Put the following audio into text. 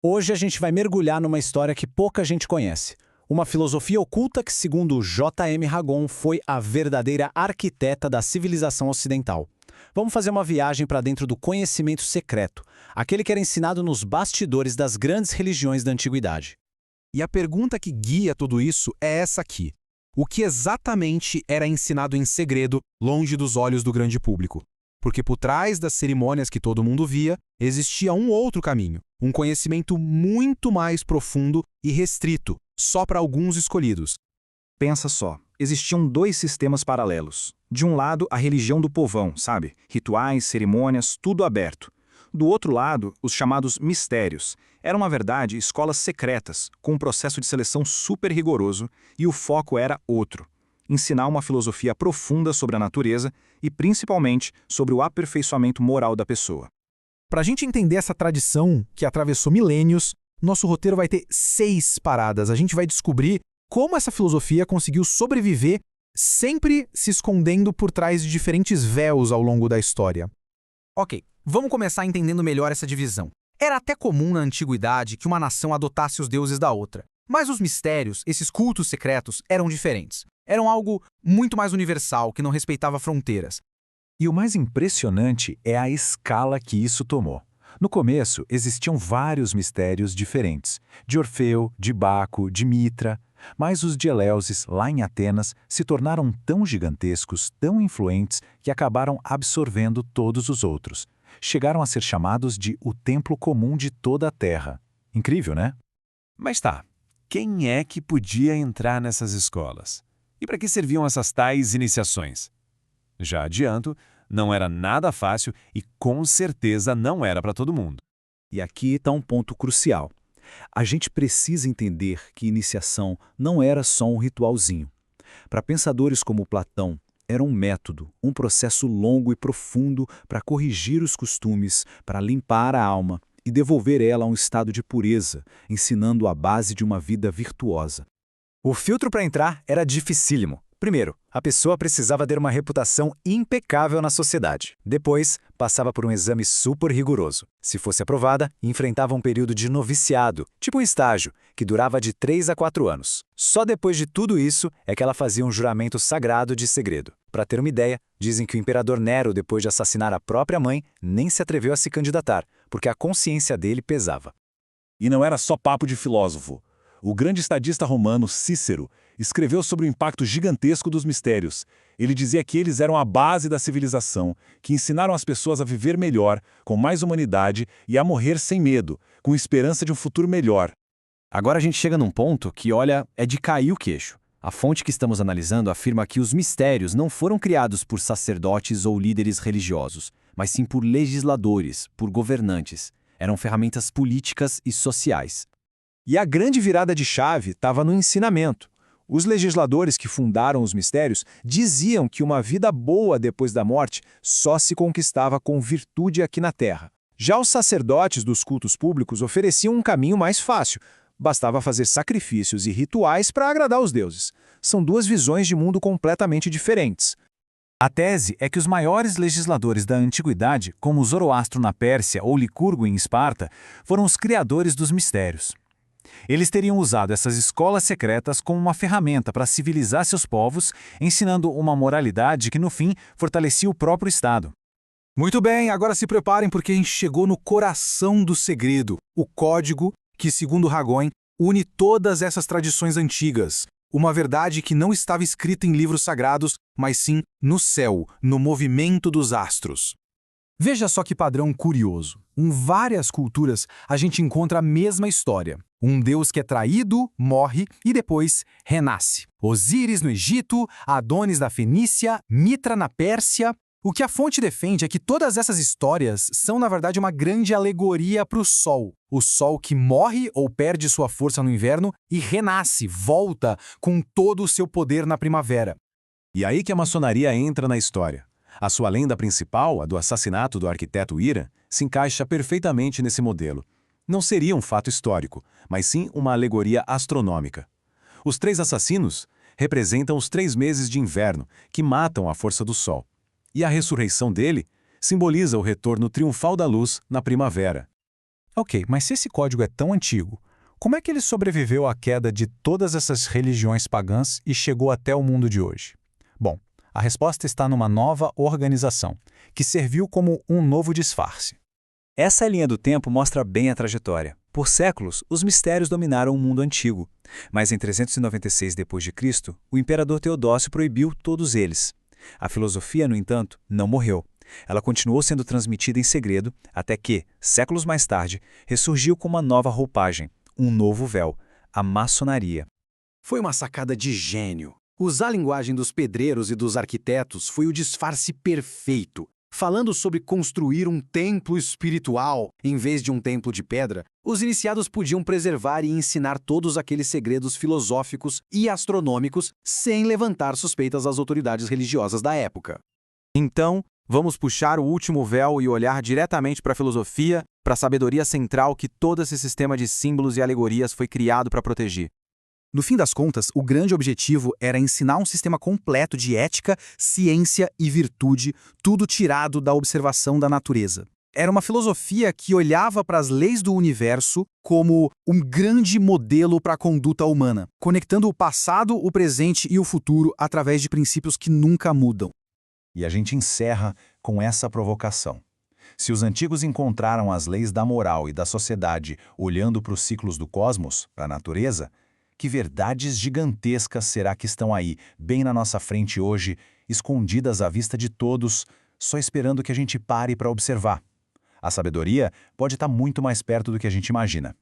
Hoje a gente vai mergulhar numa história que pouca gente conhece. Uma filosofia oculta que, segundo J.M. Ragon, foi a verdadeira arquiteta da civilização ocidental. Vamos fazer uma viagem para dentro do conhecimento secreto, aquele que era ensinado nos bastidores das grandes religiões da antiguidade. E a pergunta que guia tudo isso é essa aqui. O que exatamente era ensinado em segredo, longe dos olhos do grande público? Porque por trás das cerimônias que todo mundo via, existia um outro caminho, um conhecimento muito mais profundo e restrito, só para alguns escolhidos. Pensa só, existiam dois sistemas paralelos. De um lado, a religião do povão, sabe? Rituais, cerimônias, tudo aberto. Do outro lado, os chamados mistérios. Eram, na verdade, escolas secretas, com um processo de seleção super rigoroso, e o foco era outro. Ensinar uma filosofia profunda sobre a natureza e, principalmente, sobre o aperfeiçoamento moral da pessoa. Para a gente entender essa tradição que atravessou milênios, nosso roteiro vai ter 6 paradas. A gente vai descobrir como essa filosofia conseguiu sobreviver, sempre se escondendo por trás de diferentes véus ao longo da história. Ok, vamos começar entendendo melhor essa divisão. Era até comum na antiguidade que uma nação adotasse os deuses da outra. Mas os mistérios, esses cultos secretos, eram diferentes. Eram algo muito mais universal, que não respeitava fronteiras. E o mais impressionante é a escala que isso tomou. No começo, existiam vários mistérios diferentes, de Orfeu, de Baco, de Mitra, mas os de Eleusis, lá em Atenas, se tornaram tão gigantescos, tão influentes, que acabaram absorvendo todos os outros. Chegaram a ser chamados de o templo comum de toda a Terra. Incrível, né? Mas tá, quem é que podia entrar nessas escolas? E para que serviam essas tais iniciações? Já adianto, não era nada fácil e com certeza não era para todo mundo. E aqui está um ponto crucial. A gente precisa entender que iniciação não era só um ritualzinho. Para pensadores como Platão, era um método, um processo longo e profundo para corrigir os costumes, para limpar a alma e devolver ela a um estado de pureza, ensinando a base de uma vida virtuosa. O filtro para entrar era dificílimo. Primeiro, a pessoa precisava ter uma reputação impecável na sociedade. Depois, passava por um exame super rigoroso. Se fosse aprovada, enfrentava um período de noviciado, tipo um estágio, que durava de 3 a 4 anos. Só depois de tudo isso é que ela fazia um juramento sagrado de segredo. Para ter uma ideia, dizem que o imperador Nero, depois de assassinar a própria mãe, nem se atreveu a se candidatar, porque a consciência dele pesava. E não era só papo de filósofo. O grande estadista romano Cícero escreveu sobre o impacto gigantesco dos mistérios. Ele dizia que eles eram a base da civilização, que ensinaram as pessoas a viver melhor, com mais humanidade e a morrer sem medo, com esperança de um futuro melhor. Agora a gente chega num ponto que, olha, é de cair o queixo. A fonte que estamos analisando afirma que os mistérios não foram criados por sacerdotes ou líderes religiosos, mas sim por legisladores, por governantes. Eram ferramentas políticas e sociais. E a grande virada de chave estava no ensinamento. Os legisladores que fundaram os mistérios diziam que uma vida boa depois da morte só se conquistava com virtude aqui na Terra. Já os sacerdotes dos cultos públicos ofereciam um caminho mais fácil. Bastava fazer sacrifícios e rituais para agradar os deuses. São duas visões de mundo completamente diferentes. A tese é que os maiores legisladores da antiguidade, como Zoroastro na Pérsia ou Licurgo em Esparta, foram os criadores dos mistérios. Eles teriam usado essas escolas secretas como uma ferramenta para civilizar seus povos, ensinando uma moralidade que, no fim, fortalecia o próprio Estado. Muito bem, agora se preparem porque a gente chegou no coração do segredo, o código que, segundo Ragon, une todas essas tradições antigas. Uma verdade que não estava escrita em livros sagrados, mas sim no céu, no movimento dos astros. Veja só que padrão curioso. Em várias culturas, a gente encontra a mesma história. Um deus que é traído, morre e depois renasce. Osíris no Egito, Adonis na Fenícia, Mitra na Pérsia. O que a fonte defende é que todas essas histórias são, na verdade, uma grande alegoria para o Sol. O Sol que morre ou perde sua força no inverno e renasce, volta com todo o seu poder na primavera. E aí que a maçonaria entra na história. A sua lenda principal, a do assassinato do arquiteto Ira, se encaixa perfeitamente nesse modelo. Não seria um fato histórico, mas sim uma alegoria astronômica. Os 3 assassinos representam os 3 meses de inverno, que matam a força do Sol. E a ressurreição dele simboliza o retorno triunfal da luz na primavera. Ok, mas se esse código é tão antigo, como é que ele sobreviveu à queda de todas essas religiões pagãs e chegou até o mundo de hoje? Bom, a resposta está numa nova organização, que serviu como um novo disfarce. Essa linha do tempo mostra bem a trajetória. Por séculos, os mistérios dominaram o mundo antigo. Mas em 396 d.C., o imperador Teodósio proibiu todos eles. A filosofia, no entanto, não morreu. Ela continuou sendo transmitida em segredo até que, séculos mais tarde, ressurgiu com uma nova roupagem, um novo véu, a maçonaria. Foi uma sacada de gênio. Usar a linguagem dos pedreiros e dos arquitetos foi o disfarce perfeito. Falando sobre construir um templo espiritual em vez de um templo de pedra, os iniciados podiam preservar e ensinar todos aqueles segredos filosóficos e astronômicos sem levantar suspeitas às autoridades religiosas da época. Então, vamos puxar o último véu e olhar diretamente para a filosofia, para a sabedoria central que todo esse sistema de símbolos e alegorias foi criado para proteger. No fim das contas, o grande objetivo era ensinar um sistema completo de ética, ciência e virtude, tudo tirado da observação da natureza. Era uma filosofia que olhava para as leis do universo como um grande modelo para a conduta humana, conectando o passado, o presente e o futuro através de princípios que nunca mudam. E a gente encerra com essa provocação. Se os antigos encontraram as leis da moral e da sociedade olhando para os ciclos do cosmos, para a natureza, que verdades gigantescas será que estão aí, bem na nossa frente hoje, escondidas à vista de todos, só esperando que a gente pare para observar? A sabedoria pode estar muito mais perto do que a gente imagina.